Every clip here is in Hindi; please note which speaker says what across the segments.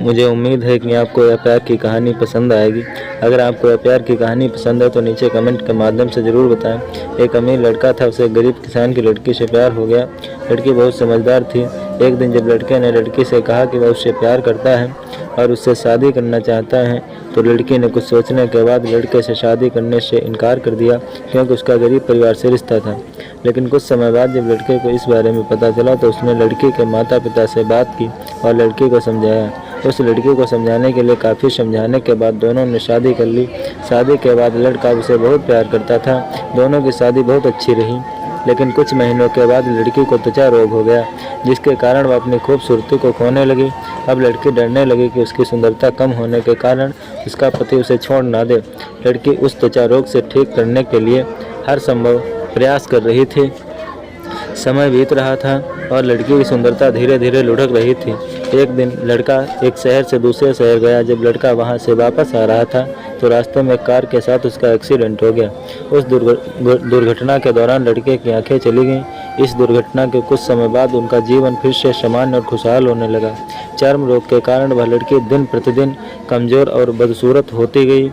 Speaker 1: मुझे उम्मीद है कि आपको यह प्यार की कहानी पसंद आएगी। अगर आपको यह प्यार की कहानी पसंद है तो नीचे कमेंट के माध्यम से ज़रूर बताएं। एक अमीर लड़का था, उसे एक गरीब किसान की लड़की से प्यार हो गया। लड़की बहुत समझदार थी। एक दिन जब लड़के ने लड़की से कहा कि वह उससे प्यार करता है और उससे शादी करना चाहता है, तो लड़की ने कुछ सोचने के बाद लड़के से शादी करने से इनकार कर दिया, क्योंकि उसका गरीब परिवार से रिश्ता था। लेकिन कुछ समय बाद जब लड़के को इस बारे में पता चला तो उसने लड़की के माता पिता से बात की और लड़की को समझाया। उस लड़की को समझाने के लिए काफ़ी समझाने के बाद दोनों ने शादी कर ली। शादी के बाद लड़का उसे बहुत प्यार करता था। दोनों की शादी बहुत अच्छी रही। लेकिन कुछ महीनों के बाद लड़की को त्वचा रोग हो गया, जिसके कारण वह अपनी खूबसूरती को खोने लगी। अब लड़की डरने लगी कि उसकी सुंदरता कम होने के कारण उसका पति उसे छोड़ ना दे। लड़की उस त्वचा रोग से ठीक करने के लिए हर संभव प्रयास कर रही थी। समय बीत रहा था और लड़की की सुंदरता धीरे धीरे लुढ़क रही थी। एक दिन लड़का एक शहर से दूसरे शहर गया। जब लड़का वहां से वापस आ रहा था तो रास्ते में कार के साथ उसका एक्सीडेंट हो गया। उस दुर्घटना के दौरान लड़के की आंखें चली गईं। इस दुर्घटना के कुछ समय बाद उनका जीवन फिर से सामान्य और खुशहाल होने लगा। चर्म रोग के कारण वह लड़की दिन प्रतिदिन कमज़ोर और बदसूरत होती गई,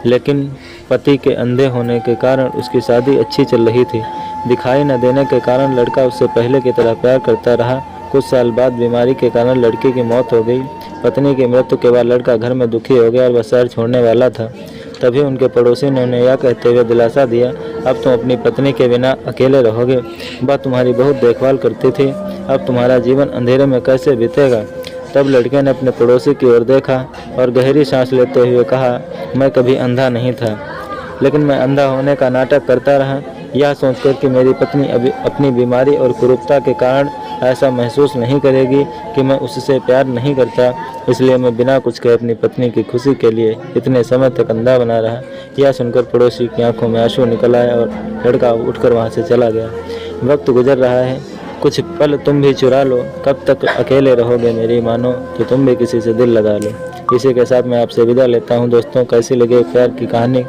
Speaker 1: लेकिन पति के अंधे होने के कारण उसकी शादी अच्छी चल रही थी। दिखाई न देने के कारण लड़का उससे पहले की तरह प्यार करता रहा। कुछ साल बाद बीमारी के कारण लड़की की मौत हो गई। पत्नी की मृत्यु के बाद लड़का घर में दुखी हो गया और वह शहर छोड़ने वाला था। तभी उनके पड़ोसी ने उन्हें यह कहते हुए दिलासा दिया, अब तुम अपनी पत्नी के बिना अकेले रहोगे। वह तुम्हारी बहुत देखभाल करती थी। अब तुम्हारा जीवन अंधेरे में कैसे बीतेगा। तब लड़के ने अपने पड़ोसी की ओर देखा और गहरी सांस लेते हुए कहा, मैं कभी अंधा नहीं था, लेकिन मैं अंधा होने का नाटक करता रहा। यह सोचकर कि मेरी पत्नी अभी अपनी बीमारी और कुरूपता के कारण ऐसा महसूस नहीं करेगी कि मैं उससे प्यार नहीं करता, इसलिए मैं बिना कुछ कहे अपनी पत्नी की खुशी के लिए इतने समय तक अंधा बना रहा। यह सुनकर पड़ोसी की आंखों में आंसू निकल आए और लड़का उठकर वहां से चला गया। वक्त गुजर रहा है, कुछ पल तुम भी चुरा लो। कब तक अकेले रहोगे मेरी मानो, तो तुम भी किसी से दिल लगा लो। इसी के साथ मैं आपसे विदा लेता हूँ दोस्तों। कैसी लगी प्यार की कहानी